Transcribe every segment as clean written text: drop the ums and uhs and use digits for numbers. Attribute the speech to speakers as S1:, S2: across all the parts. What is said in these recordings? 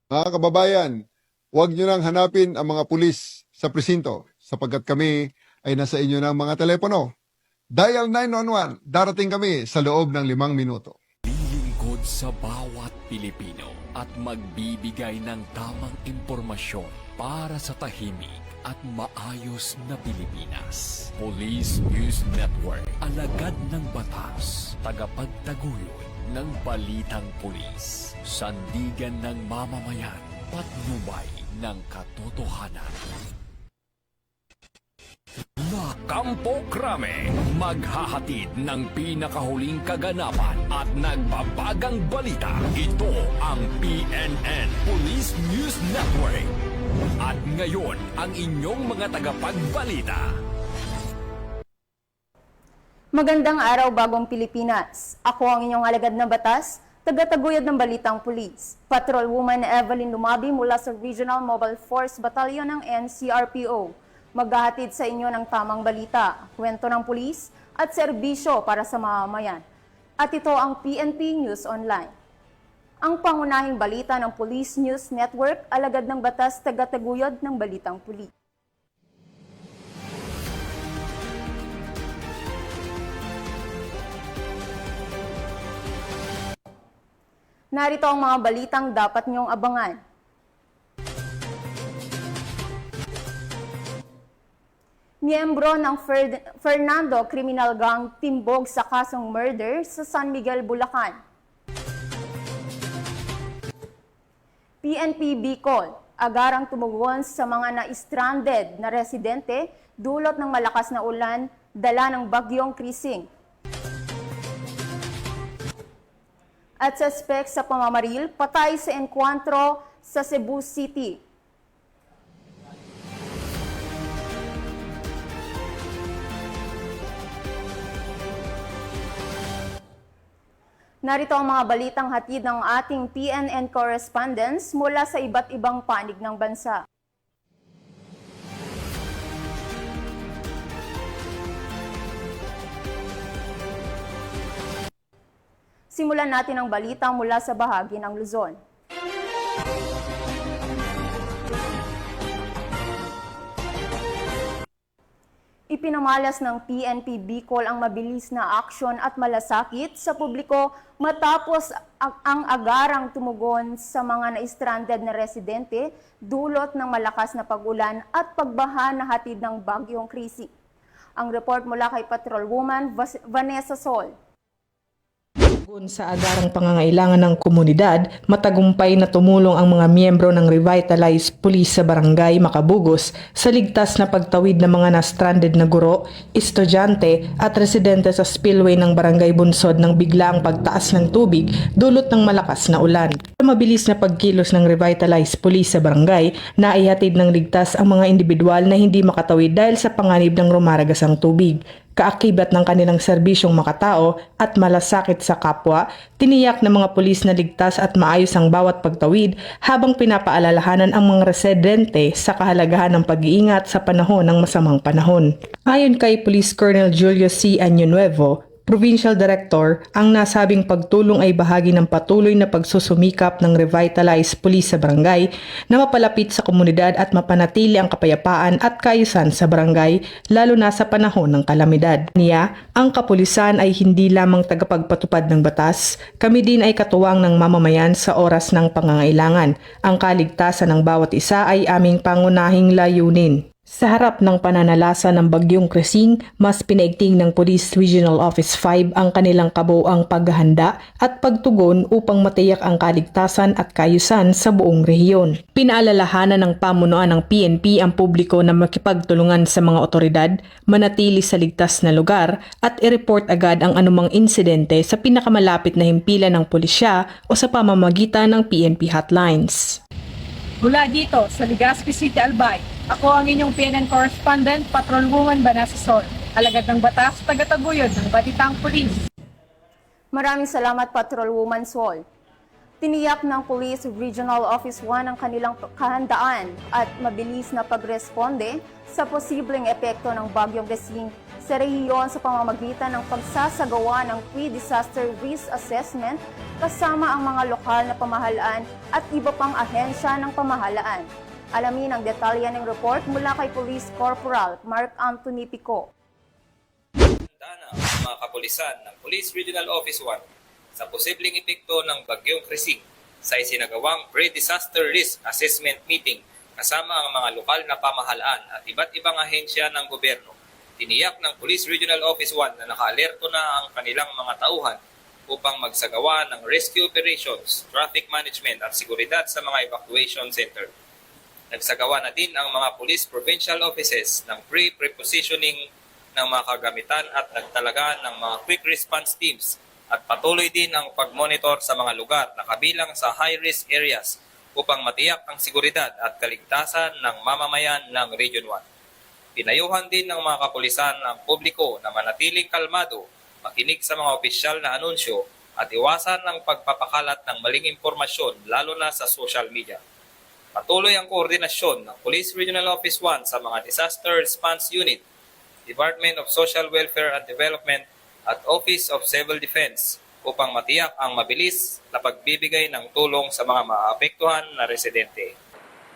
S1: Mga kababayan, huwag nyo nang hanapin ang mga pulis sa presinto sapagkat kami ay nasa inyo ng mga telepono. Dial 911, darating kami sa loob ng 5 minuto.
S2: Lilingkod sa bawat Pilipino at magbibigay ng tamang impormasyon para sa tahimik at maayos na Pilipinas. Police News Network, alagad ng batas, tagapagtaguyod ng balitang pulis, sandigan ng mamamayan, patnubay ng katotohanan. Kampo Krame, maghahatid ng pinakahuling kaganapan at nagbabagang balita. Ito ang PNN Police News Network. At ngayon, ang inyong mga tagapagbalita.
S3: Magandang araw, Bagong Pilipinas. Ako ang inyong alagad na batas, taga-taguyod ng Balitang Pulis. Patrolwoman Evelyn Lumabi mula sa Regional Mobile Force Battalion ng NCRPO. Maghahatid sa inyo ng tamang balita, kwento ng pulis at serbisyo para sa mamamayan. At ito ang PNP News Online. Ang pangunahing balita ng Police News Network, alagad ng batas, taga-taguyod ng Balitang Pulis. Narito ang mga balitang dapat niyong abangan. Miyembro ng Fernando Criminal Gang timbog sa kasong murder sa San Miguel, Bulacan. PNP Bicol, agarang tumugon sa mga na-stranded na residente dulot ng malakas na ulan dala ng bagyong Krising. At suspect sa pamamaril, patay sa enkwantro sa Cebu City. Narito ang mga balitang hatid ng ating PNN correspondents mula sa iba't ibang panig ng bansa. Simulan natin ang balita mula sa bahagi ng Luzon. Ipinamalas ng PNP Bicol ang mabilis na aksyon at malasakit sa publiko matapos ang agarang tumugon sa mga na-stranded na residente dulot ng malakas na pag-ulan at pagbaha na hatid ng bagyong Krising. Ang report mula kay Patrolwoman Vanessa Sol.
S4: Tugon sa agarang pangangailangan ng komunidad, matagumpay na tumulong ang mga miyembro ng Revitalized Police sa Barangay Makabugos sa ligtas na pagtawid ng mga na-stranded na guro, estudyante at residente sa spillway ng Barangay Bunsod ng biglaang pagtaas ng tubig dulot ng malakas na ulan. Sa mabilis na pagkilos ng Revitalized Police sa barangay, naihatid ng ligtas ang mga individual na hindi makatawid dahil sa panganib ng rumaragasang tubig. Kaakibat ng kanilang serbisyong makatao at malasakit sa kapwa, tiniyak ng mga pulis na ligtas at maayos ang bawat pagtawid habang pinapaalalahanan ang mga residente sa kahalagahan ng pag-iingat sa panahon ng masamang panahon. Ayon kay Police Colonel Julio C. Año-Nuevo, Provincial Director, ang nasabing pagtulong ay bahagi ng patuloy na pagsusumikap ng Revitalized Police sa barangay na mapalapit sa komunidad at mapanatili ang kapayapaan at kaayusan sa barangay lalo na sa panahon ng kalamidad. Niya, ang kapulisan ay hindi lamang tagapagpatupad ng batas, kami din ay katuwang ng mamamayan sa oras ng pangangailangan. Ang kaligtasan ng bawat isa ay aming pangunahing layunin. Sa harap ng pananalasa ng bagyong Krising, mas pinaigting ng Police Regional Office 5 ang kanilang kabuoang paghahanda at pagtugon upang matiyak ang kaligtasan at kaayusan sa buong rehiyon. Pinaalalahanan ng pamunuan ng PNP ang publiko na makipagtulungan sa mga otoridad, manatili sa ligtas na lugar at i-report agad ang anumang insidente sa pinakamalapit na himpilan ng pulisya o sa pamamagitan ng PNP hotlines.
S5: Mula dito sa Legazpi City, Albay, ako ang inyong PNN correspondent, Patrolwoman Vanessa Sol, alagad ng batas, taga-taguyod ng Balitang Pulis.
S3: Maraming salamat, Patrolwoman Sol. Tiniyak ng Police Regional Office 1 ang kanilang kahandaan at mabilis na pagresponde sa posibleng epekto ng bagyong Krising sa rehiyon sa pamamagitan ng pagsasagawa ng pre-disaster risk assessment kasama ang mga lokal na pamahalaan at iba pang ahensya ng pamahalaan. Alamin ang detalye ng report mula kay Police Corporal Mark Anthony Pico.
S6: Na ang mga kapulisan ng Police Regional Office 1 sa posibleng epekto ng Bagyong Krising sa isinagawang pre-disaster risk assessment meeting kasama ang mga lokal na pamahalaan at iba't ibang ahensya ng gobyerno. Tiniyak ng Police Regional Office 1 na nakaalerto na ang kanilang mga tauhan upang magsagawa ng rescue operations, traffic management at seguridad sa mga evacuation center. Nagsagawa na din ang mga police provincial offices ng pre-prepositioning ng mga kagamitan at nagtalaga ng mga quick response teams at patuloy din ang pag-monitor sa mga lugar na kabilang sa high-risk areas upang matiyak ang seguridad at kaligtasan ng mamamayan ng Region 1. Pinayuhan din ng mga kapulisan ang publiko na manatiling kalmado, makinig sa mga opisyal na anunsyo at iwasan ang pagpapakalat ng maling impormasyon lalo na sa social media. Patuloy ang koordinasyon ng Police Regional Office 1 sa mga Disaster Response Unit, Department of Social Welfare and Development at Office of Civil Defense upang matiyak ang mabilis na pagbibigay ng tulong sa mga maapektuhan na residente.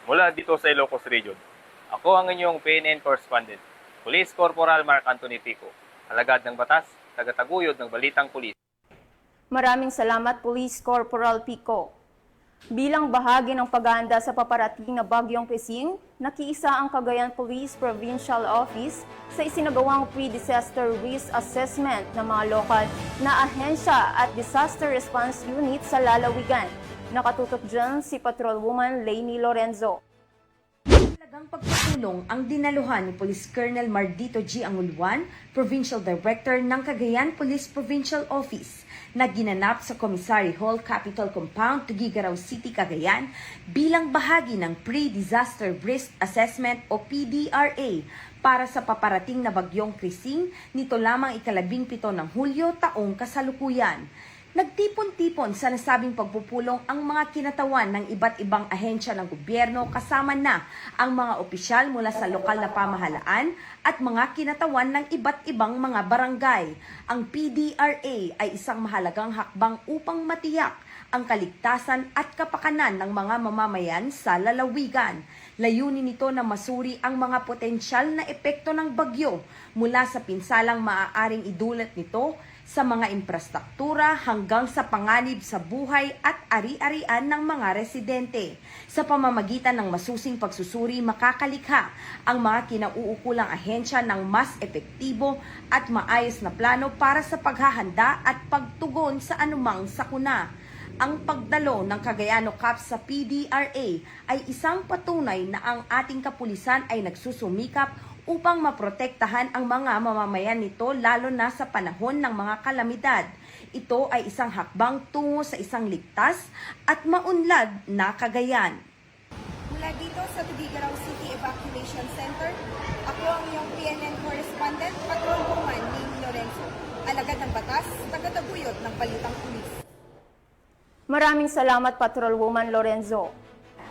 S6: Mula dito sa Ilocos Region, ako ang inyong PNN correspondent, Police Corporal Mark Anthony Pico, alagad ng batas, tagataguyod ng Balitang Pulis.
S3: Maraming salamat, Police Corporal Pico. Bilang bahagi ng paghahanda sa paparating na Bagyong Krising, nakiisa ang Cagayan Police Provincial Office sa isinagawang pre-disaster risk assessment ng mga lokal na ahensya at disaster response unit sa lalawigan. Nakatutok dyan si Patrolwoman Lainey Lorenzo.
S7: Talagang pagpupulong ang dinaluhan ni Police Colonel Mardito G. Anguluan, Provincial Director ng Cagayan Police Provincial Office, na ginanap sa Commissary Hall Capitol Compound, Tuguegarao City, Cagayan bilang bahagi ng Pre-Disaster Risk Assessment o PDRA para sa paparating na Bagyong Krising nito lamang ika-17 ng Hulyo taong kasalukuyan. Nagtipon-tipon sa nasabing pagpupulong ang mga kinatawan ng iba't ibang ahensya ng gobyerno kasama na ang mga opisyal mula sa lokal na pamahalaan at mga kinatawan ng iba't ibang mga barangay. Ang PDRA ay isang mahalagang hakbang upang matiyak ang kaligtasan at kapakanan ng mga mamamayan sa lalawigan. Layunin nito na masuri ang mga potensyal na epekto ng bagyo mula sa pinsalang maaaring idulot nito sa mga infrastruktura hanggang sa panganib sa buhay at ari-arian ng mga residente. Sa pamamagitan ng masusing pagsusuri, makakalikha ang mga kinauukulang ahensya ng mas epektibo at maayos na plano para sa paghahanda at pagtugon sa anumang sakuna. Ang pagdalo ng Cagayano Cups sa PDRA ay isang patunay na ang ating kapulisan ay nagsusumikap upang maprotektahan ang mga mamamayan nito lalo na sa panahon ng mga kalamidad. Ito ay isang hakbang tungo sa isang ligtas at maunlad na Cagayan.
S8: Mula dito sa Tuguegarao City Evacuation Center, ako ang iyong PNN correspondent, Patrolwoman Lainey Lorenzo, alagad ng batas, tagataguyod ng Balitang Pulis.
S3: Maraming salamat, Patrolwoman Lorenzo.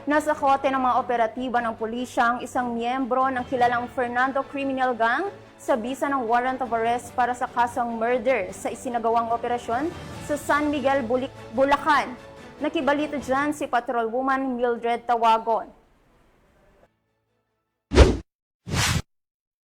S3: Nasa kote ng mga operatiba ng pulisya ang isang miyembro ng kilalang Fernando Criminal Gang sa bisa ng warrant of arrest para sa kasong murder sa isinagawang operasyon sa San Miguel, Bulacan. Nakibalito dyan si Patrolwoman Mildred Tawagon.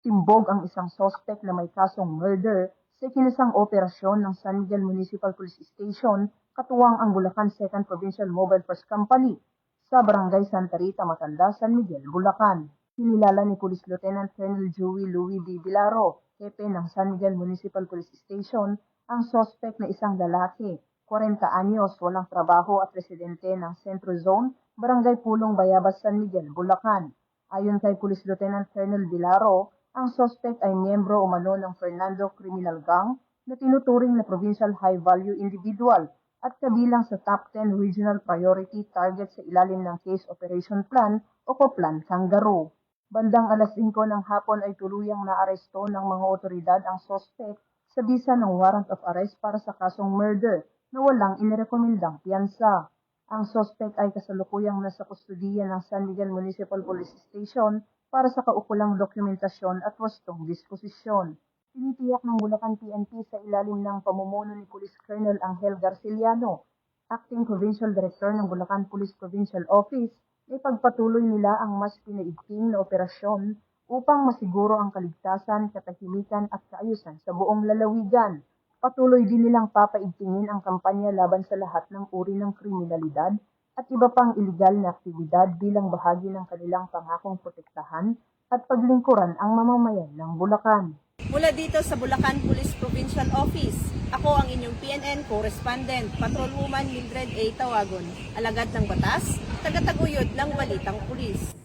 S9: Timbog ang isang suspect na may kasong murder sa ikinasang operasyon ng San Miguel Municipal Police Station, katuwang ang Bulacan 2nd Provincial Mobile Force Company sa Barangay Santa Rita, Matanda, San Miguel, Bulacan. Kinilala ni Police Lieutenant Colonel Joey Louis B. Vilaro, hepe ng San Miguel Municipal Police Station, ang suspect na isang lalaki, 40 anyos, walang trabaho at residente ng Centro Zone, Barangay Pulong, Bayabas, San Miguel, Bulacan. Ayon kay Police Lieutenant Colonel Vilaro, ang suspect ay miyembro umano ng Fernando Criminal Gang na tinuturing na provincial high-value individual at kabilang sa top 10 regional priority target sa ilalim ng Case Operation Plan o Plan Kangaroo. Bandang alas 5 ng hapon ay tuluyang naaresto ng mga otoridad ang suspect sa bisa ng warrant of arrest para sa kasong murder na walang inirekomendang piyansa. Ang suspect ay kasalukuyang nasa kustudiya ng San Miguel Municipal Police Station para sa kaukulang dokumentasyon at wastong disposisyon. Tinitiyak ng Bulacan PNP sa ilalim ng pamumuno ni Police Colonel Angel Garciliano, Acting Provincial Director ng Bulacan Police Provincial Office, na ipagpatuloy nila ang mas pinaigting na operasyon upang masiguro ang kaligtasan, katahimikan at kaayusan sa buong lalawigan. Patuloy din nilang papaigtingin ang kampanya laban sa lahat ng uri ng kriminalidad at iba pang iligal na aktibidad bilang bahagi ng kanilang pangakong protektahan at paglingkuran ang mamamayan ng Bulacan.
S8: Mula dito sa Bulacan Police Provincial Office, ako ang inyong PNN Correspondent, Patrolwoman Mildred A. Tawagon, alagad ng batas, tagataguyod ng Balitang Pulis.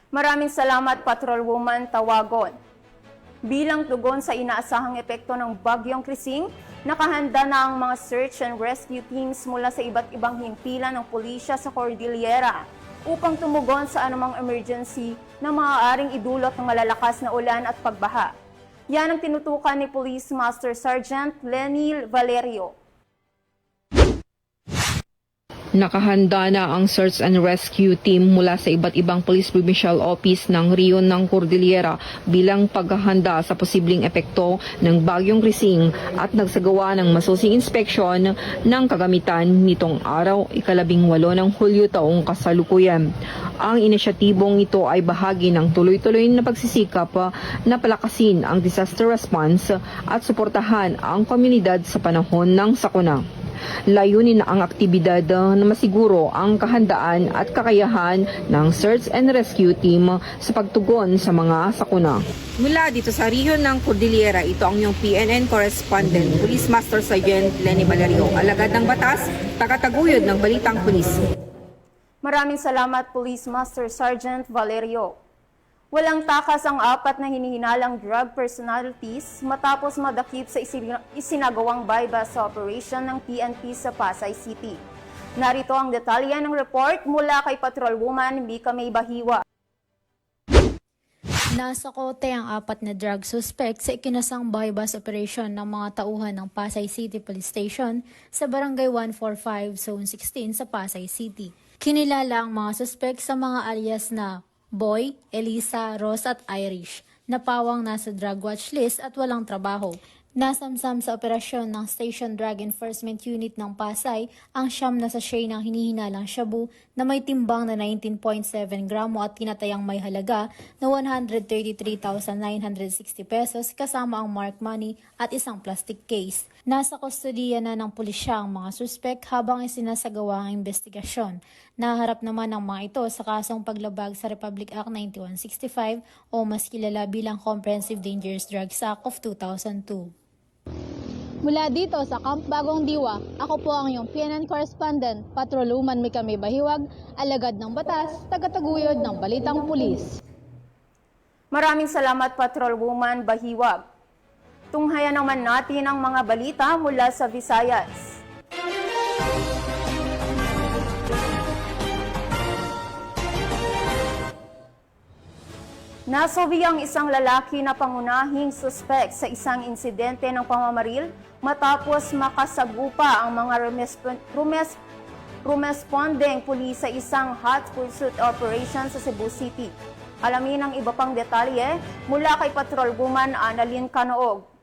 S3: Maraming salamat, Patrolwoman Tawagon. Bilang tugon sa inaasahang epekto ng Bagyong Krising, nakahanda na ang mga search and rescue teams mula sa iba't ibang himpilan ng pulisya sa Cordillera upang tumugon sa anumang emergency na maaaring idulot ng malalakas na ulan at pagbaha. Yan ang tinutukan ni Police Master Sergeant Lenny Valerio.
S10: Nakahanda na ang search and rescue team mula sa iba't ibang police provincial office ng Rion ng Cordillera bilang paghahanda sa posibleng epekto ng Bagyong Krising at nagsagawa ng masusing inspeksyon ng kagamitan nitong araw, 18 ng Hulyo taong kasalukuyan. Ang inisyatibong ito ay bahagi ng tuloy-tuloy na pagsisikap na palakasin ang disaster response at suportahan ang komunidad sa panahon ng sakuna. Layunin na ang aktibidad na masiguro ang kahandaan at kakayahan ng search and rescue team sa pagtugon sa mga sakuna. Mula dito sa Rion ng Cordillera, ito ang iyong PNN Correspondent, Police Master Sergeant Lenny Valerio, alagad ng batas, tagataguyod ng Balitang Pulis.
S3: Maraming salamat, Police Master Sergeant Valerio. Walang takas ang 4 na hinihinalang drug personalities matapos madakip sa isinagawang bypass operation ng PNP sa Pasay City. Narito ang detalye ng report mula kay Patrolwoman Mika May Bahiwa.
S11: Nasa kote ang 4 na drug suspect sa ikinasang bypass operation ng mga tauhan ng Pasay City Police Station sa Barangay 145, Zone 16 sa Pasay City. Kinilala ang mga suspect sa mga alias na Boy, Elisa, Rose at Irish, na pawang nasa drug watch list at walang trabaho. Nasamsam sa operasyon ng Station Drug Enforcement Unit ng Pasay ang 9 na sachet ng hinihinalang shabu na may timbang na 19.7 gramo at tinatayang may halaga na 133,960 pesos kasama ang marked money at isang plastic case. Nasa kustodiya na ng pulisya ang mga suspek habang isinasagawa ang investigasyon. Naharap naman ang mga ito sa kasong paglabag sa Republic Act 9165 o mas kilala bilang Comprehensive Dangerous Drugs Act of 2002.
S12: Mula dito sa Camp Bagong Diwa, ako po ang iyong PNN Correspondent, Patrolwoman Mika May Bahiwag, alagad ng batas, tagataguyod ng Balitang Pulis.
S3: Maraming salamat, Patrolwoman Bahiwag. Tunghayan naman natin ang mga balita mula sa Visayas. Nasobi ang isang lalaki na pangunahing suspek sa isang insidente ng pamamaril matapos makasagupa ang mga rumespondeng pulis sa isang hot pursuit operation sa Cebu City. Alamin ang iba pang detalye mula kay Patrolwoman Annalyn Canoog.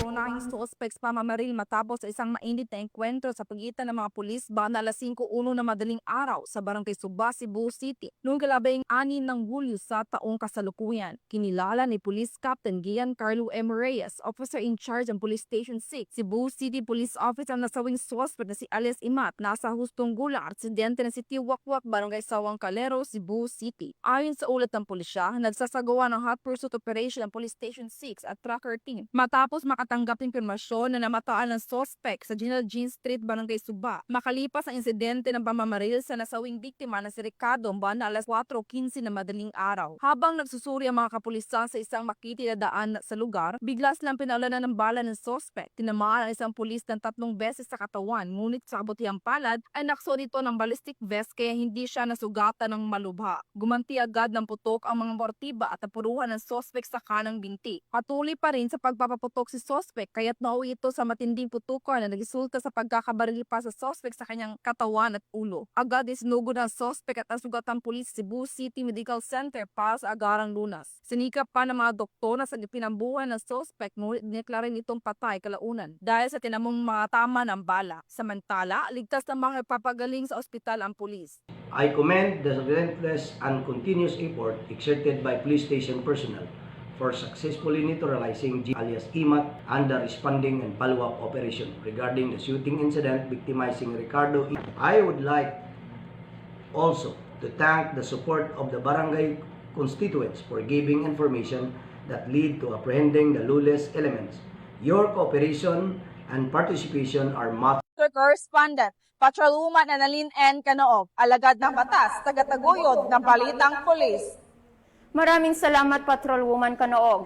S13: Unahing suspects pamamaril matapos sa isang mainit na engkwentro sa pagitan ng mga pulis banda alas 5:01 na madaling araw sa Barangay Suba, Cebu City noong kalabing 6 ng Hulyo sa taong kasalukuyan. Kinilala ni Police Captain Gian Carlo M. Reyes, Officer in Charge ng Police Station 6, Cebu City Police Officer na nasawing suspect na si Alias Imat nasa hustong gulang at residente na si Tiwakwak, Barangay Sawang Calero, Cebu City. Ayon sa ulat ng pulisya, nagsasagawa ng hot pursuit operation ng Police Station 6 at Tracker Team matapos makatanggap ng impormasyon na namataan ng suspect sa General Jean Street, Barangay Suba. Makalipas ang insidente ng pamamaril sa nasawing biktima na si Ricardo banda alas 4:15 na madaling araw. Habang nagsusuri ang mga kapulisan sa isang makitid na daan sa lugar, bigla silang pinaulanan ng bala ng suspect. Tinamaan ang isang pulis ng 3 beses sa katawan, ngunit sa kabutihang palad ay naksuot ito ng ballistic vest kaya hindi siya nasugatan ng malubha. Gumanti agad ng putok ang mga mortiba at napuruhan ng suspect sa kanang binti. Patuloy pa rin sa pagpapaputok si sospek kaya't nauwi ito sa matinding putukan na nagresulta sa pagkakabaril pa sa sospek sa kanyang katawan at ulo. Agad isinugo ng sospek at nasugatan pulis Cebu City Medical Center para sa agarang lunas. Sinikap pa ng mga doktor na sa pinambuhan ng sospek ngunit dineklara nitong patay kalaunan dahil sa tinamong mga tama ng bala. Samantala, ligtas na mga papagaling sa ospital ang pulis.
S14: I commend the relentless and continuous effort exerted by police station personnel for successfully neutralizing G alias Imat and the responding and follow-up operation regarding the shooting incident victimizing Ricardo. I would like also to thank the support of the barangay constituents for giving information that lead to apprehending the lawless elements. Your cooperation and participation are much
S5: Correspondent, Patrolwoman Annalyn N. Canoov, alagad ng batas, tagataguyod ng Balitang Pulis.
S3: Maraming salamat, Patrolwoman Canoog.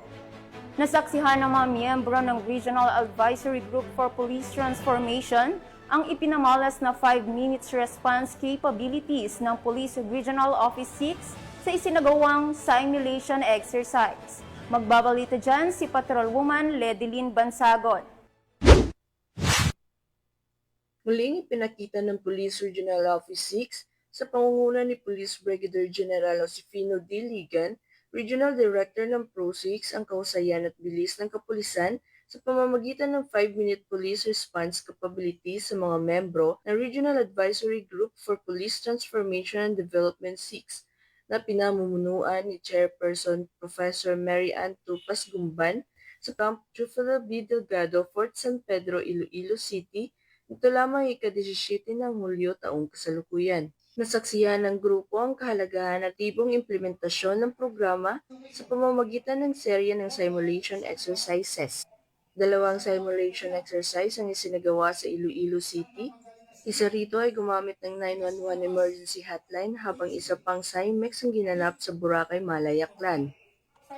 S3: Nasaksihan ng mga miyembro ng Regional Advisory Group for Police Transformation ang ipinamalas na 5 minutes response capabilities ng Police Regional Office 6 sa isinagawang simulation exercise. Magbabalita dyan si Patrolwoman Ledilyn Bansagon.
S15: Muling ipinakita ng Police Regional Office 6 sa pangunguna ni Police Brigadier General Josefino D. Ligan, Regional Director ng Pro-6 ang kahusayan at bilis ng kapulisan sa pamamagitan ng 5-minute police response capabilities sa mga membro ng Regional Advisory Group for Police Transformation and Development 6 na pinamumunuan ni Chairperson Professor Mary Ann Tupas Gumban sa Camp Trufalo B. Delgado, Fort San Pedro, Iloilo City. Ito lamang ika-17 ng Hulyo taong kasalukuyan. Nasaksihan ng grupo ang kahalagahan at tibong implementasyon ng programa sa pamamagitan ng serye ng simulation exercises. 2 simulation exercise ang isinagawa sa Iloilo City. Isa rito ay gumamit ng 911 emergency hotline habang isa pang SIMEX ang ginanap sa Boracay, Malayaklan.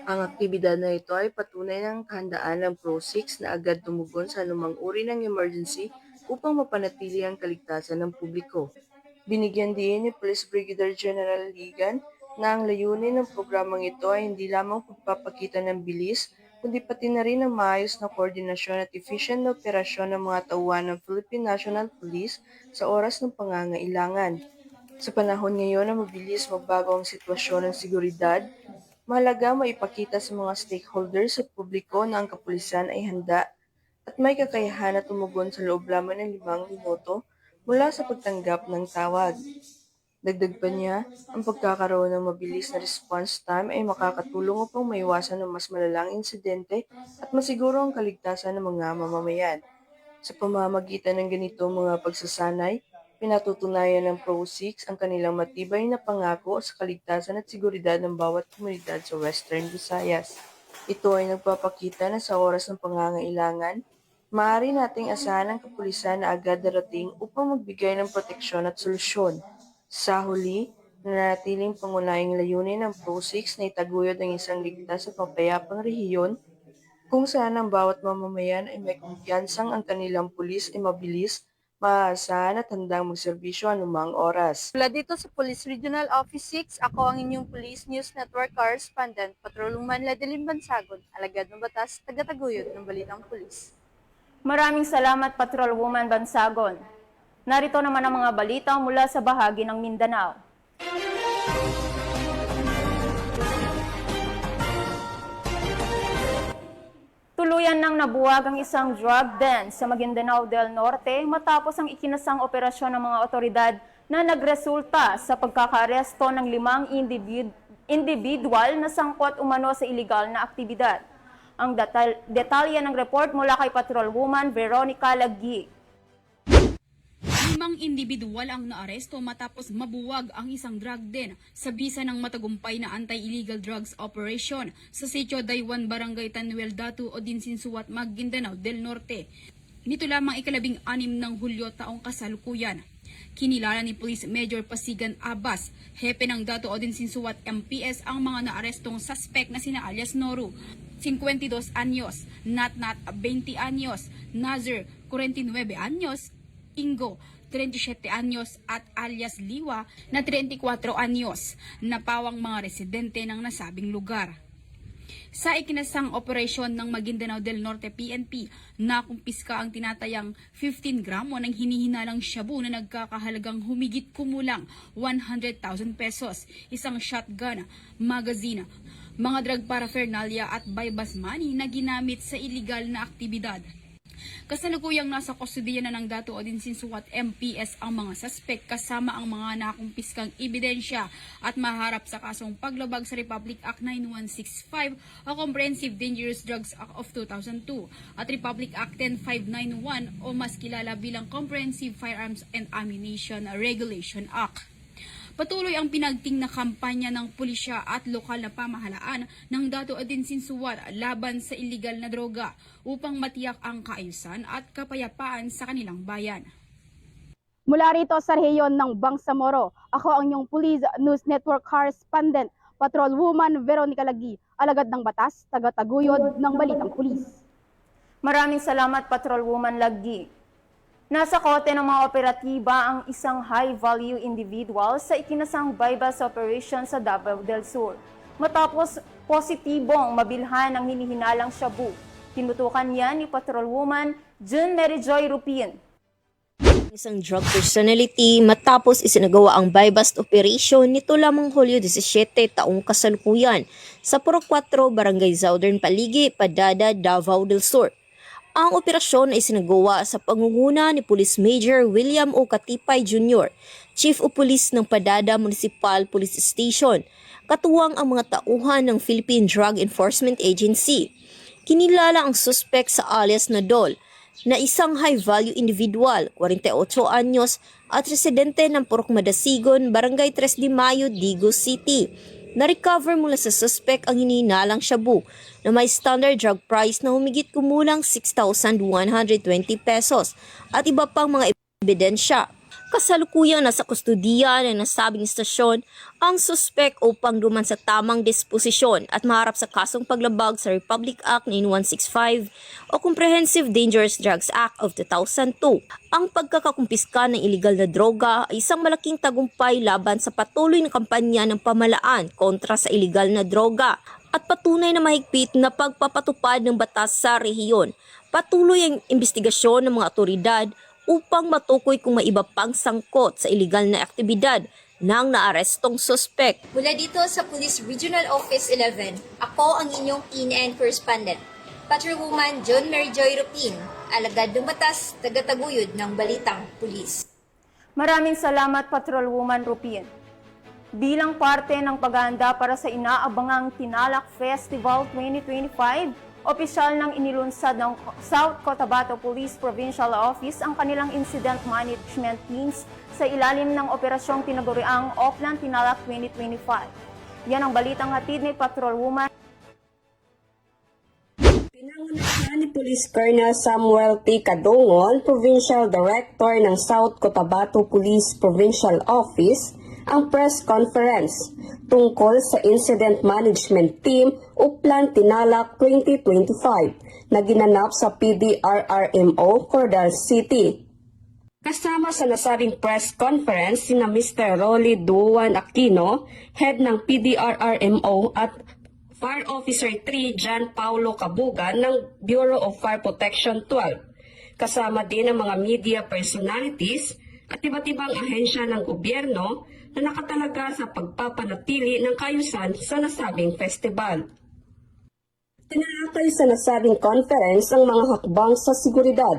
S15: Ang aktibidad na ito ay patunay ng kahandaan ng Pro-6 na agad tumugon sa anumang uri ng emergency upang mapanatili ang kaligtasan ng publiko. Binigyan din ni Police Brigadier General Ligan na ang layunin ng programang ito ay hindi lamang pagpapakita ng bilis, kundi pati na rin ang maayos na koordinasyon at efficient na operasyon ng mga tauhan ng Philippine National Police sa oras ng pangangailangan. Sa panahon ngayon na mabilis magbago ang sitwasyon ng seguridad, mahalaga maipakita sa mga stakeholders at publiko na ang kapulisan ay handa at may kakayahan na tumugon sa loob lamang ng 5 minuto mula sa pagtanggap ng tawag. Dagdag pa niya, ang pagkakaroon ng mabilis na response time ay makakatulong upang maiwasan ng mas malalang insidente at masiguro ang kaligtasan ng mga mamamayan. Sa pamamagitan ng ganito mga pagsasanay, pinatutunayan ng Pro-6 ang kanilang matibay na pangako sa kaligtasan at seguridad ng bawat komunidad sa Western Visayas. Ito ay nagpapakita na sa oras ng pangangailangan, maaari nating asahan ang kapulisan na agad darating upang magbigay ng proteksyon at solusyon. Sa huli, nananatiling pangunahing layunin ng Pro-6 na itaguyod ang isang ligtas at mapayapang rehiyon kung saan ang bawat mamamayan ay may kumpiyansang ang kanilang pulis ay mabilis, maaasahan at handang magserbisyo anumang oras.
S12: Mula dito sa Police Regional Office 6, ako ang inyong Police News Network Correspondent, Patrolwoman Ledilyn Bansagon, alagad ng batas, tagataguyod ng Balitang Pulis.
S3: Maraming salamat, Patrolwoman Bansagon. Narito naman ang mga balita mula sa bahagi ng Mindanao. Tuluyan nang nabuwag ang isang drug den sa Maguindanao del Norte matapos ang ikinasang operasyon ng mga otoridad na nagresulta sa pagkakaresto ng 5 individual na sangkot umano sa iligal na aktibidad. Ang detalye ng report mula kay Patrolwoman Veronica Lagui.
S16: 5 individual ang naaresto matapos mabuwag ang isang drug den sa bisa ng matagumpay na anti-illegal drugs operation sa Sitio Daywan, Barangay Tanuel Datu, Odinsinsuat, Maguindanao del Norte. Nito lamang 16 ng Hulyo taong kasalukuyan. Kinilala ni Police Major Pasigan Abbas, hepe ng Datu Odinsinsuat MPS, ang mga naarestong suspect na sina alias Noru, 52 anyos, Natnat, 20 anyos, Nazir, 49 anyos, Ingo, 37 anyos at alias Liwa na 34 anyos na pawang mga residente ng nasabing lugar. Sa ikinasang operasyon ng Maguindanao del Norte PNP, nakumpiska ang tinatayang 15 gramo ng hinihinalang shabu na nagkakahalagang humigit kumulang 100,000 pesos, isang shotgun, magazine, mga drug paraphernalia at bypass money na ginamit sa iligal na aktibidad. Kasalukuyang nasa kustodiya na ng Dato Odinsin Suwat MPS ang mga suspect kasama ang mga nakumpiskang ebidensya at maharap sa kasong paglabag sa Republic Act 9165 o Comprehensive Dangerous Drugs Act of 2002 at Republic Act 10591 o mas kilala bilang Comprehensive Firearms and Ammunition Regulation Act. Patuloy ang pinagting na kampanya ng pulisya at lokal na pamahalaan ng Dato Odinsin Suwat laban sa iligal na droga upang matiyak ang kaayusan at kapayapaan sa kanilang bayan.
S12: Mula rito sa rehiyon ng Bangsamoro, ako ang inyong Police News Network Correspondent, Patrolwoman Veronica Lagi, alagad ng batas, taga-taguyod ng Balitang Pulis.
S3: Maraming salamat, Patrolwoman Lagi. Nasa kote ng mga operatiba ang isang high-value individual sa ikinasang bypass operation sa Davao del Sur. Matapos positibong mabilhan ang hinihinalang shabu, tinutukan yan ni Patrolwoman June Mary Joy Rupin.
S17: Isang drug personality matapos isinagawa ang bypass operation nito lamang Hulyo 17 taong kasalukuyan sa Purok 4, Barangay Southern Paligi, Padada, Davao del Sur. Ang operasyon ay sinagawa sa pangunguna ni Police Major William O. Katipay Jr., Chief of Police ng Padada Municipal Police Station, katuwang ang mga tauhan ng Philippine Drug Enforcement Agency. Kinilala ang suspect sa alias na Dol, na isang high-value individual, 48 anyos, at residente ng Purok Madasigon, Barangay 3 de Mayo, Digos City. Na-recover mula sa suspect ang hinihinalang shabu na may standard drug price na humigit kumulang 6,120 pesos at iba pang mga ebidensya. Kasalukuyang nasa kustodiya ng nasabing istasyon ang suspect upang duman sa tamang disposisyon at maharap sa kasong paglabag sa Republic Act 9165 o Comprehensive Dangerous Drugs Act of 2002. Ang pagkakakumpiska ng iligal na droga ay isang malaking tagumpay laban sa patuloy na kampanya ng pamahalaan kontra sa iligal na droga at patunay na mahigpit na pagpapatupad ng batas sa rehiyon. Patuloy ang investigasyon ng mga otoridad upang matukoy kung may iba pang sangkot sa iligal na aktibidad ng naarestong suspect.
S18: Mula dito sa Police Regional Office 11, ako ang inyong PNN correspondent, Patrolwoman June Mary Joy Rupin, alagad ng batas, taga-taguyod ng Balitang Pulis.
S3: Maraming salamat, Patrolwoman Rupin. Bilang parte ng paghahanda para sa inaabangang Tinalak Festival 2025, opisyal nang inilunsad ng South Cotabato Police Provincial Office ang kanilang incident management teams sa ilalim ng operasyong tinaguriang Oplan Tinalak 2025. Yan ang balitang hatid ni Patrolwoman.
S19: Pinangunahan ni Police Colonel Samuel T. Kadongon, Provincial Director ng South Cotabato Police Provincial Office, ang press conference tungkol sa Incident Management Team Uplan Tinalak 2025 na ginanap sa PDRRMO, Cordal City. Kasama sa nasabing press conference sina Mr. Rolly Duan Aquino, head ng PDRRMO at Fire Officer 3 John Paulo Cabuga ng Bureau of Fire Protection 12. Kasama din ang mga media personalities at iba't ibang ahensya ng gobyerno na nakatalaga sa pagpapanatili ng kaayusan sa nasabing festival. Tinalakay sa nasabing conference ang mga hakbang sa seguridad,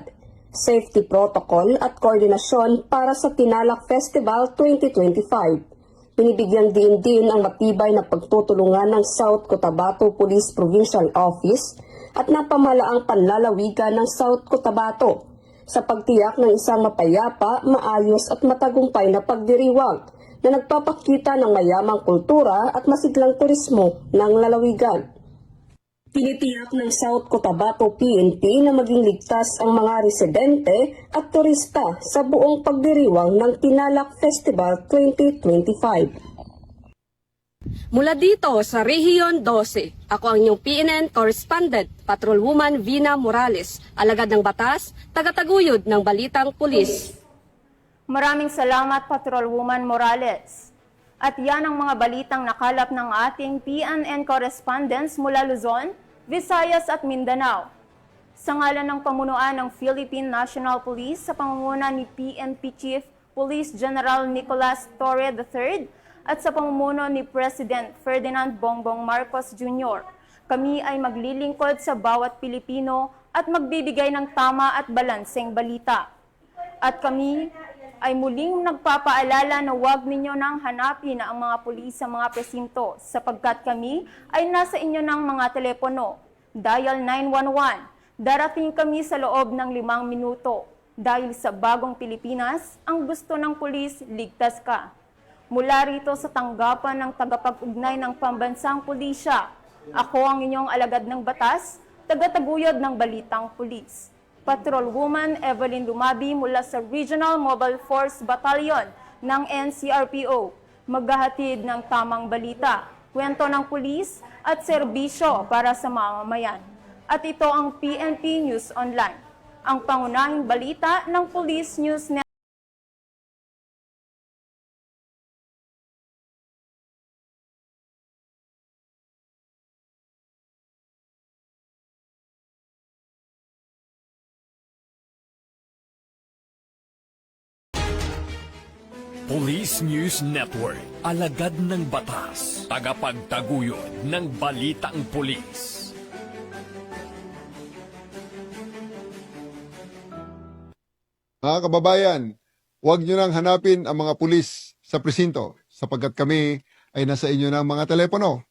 S19: safety protocol at koordinasyon para sa Tinalak Festival 2025. Binibigyan din ang matibay na pagtutulungan ng South Cotabato Police Provincial Office at napamalaang panlalawigan ng South Cotabato sa pagtiyak ng isang mapayapa, maayos at matagumpay na pagdiriwang na nagpapakita ng mayamang kultura at masiglang turismo ng lalawigan. Tinitiyak ng South Cotabato PNP na maging ligtas ang mga residente at turista sa buong pagdiriwang ng Tinalak Festival 2025.
S20: Mula dito sa Rehiyon 12, ako ang inyong PNN correspondent, Patrolwoman Vina Morales, alagad ng batas, taga-taguyod ng Balitang Pulis.
S3: Maraming salamat, Patrolwoman Morales. At yan ang mga balitang nakalap ng ating PNN correspondents mula Luzon, Visayas at Mindanao. Sa ngalan ng pamunuan ng Philippine National Police sa pangunguna ni PNP Chief Police General Nicolas Torre III at sa pamumuno ni President Ferdinand Bongbong Marcos Jr., kami ay maglilingkod sa bawat Pilipino at magbibigay ng tama at balanseng balita. At kami ay muling nagpapaalala na huwag ninyo nang hanapin ang mga pulis sa mga presinto sapagkat kami ay nasa inyo ng mga telepono. Dial 911. Darating kami sa loob ng 5 minuto. Dahil sa bagong Pilipinas, ang gusto ng pulis, ligtas ka. Mula rito sa tanggapan ng tagapag-ugnay ng Pambansang Pulisya, ako ang inyong alagad ng batas, tagataguyod ng Balitang Pulis. Patrolwoman Evelyn Lumabi mula sa Regional Mobile Force Battalion ng NCRPO, maghahatid ng tamang balita, kwento ng pulis at serbisyo para sa mamamayan. At ito ang PNP News Online, ang pangunahing balita ng Police News Network.
S2: Police News Network, alagad ng batas, tagapagtaguyod ng balitang pulis.
S1: Mga kababayan, huwag nyo nang hanapin ang mga pulis sa presinto sapagkat kami ay nasa inyo ng mga telepono.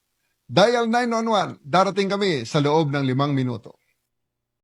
S1: Dial 911, darating kami sa loob ng 5 minuto.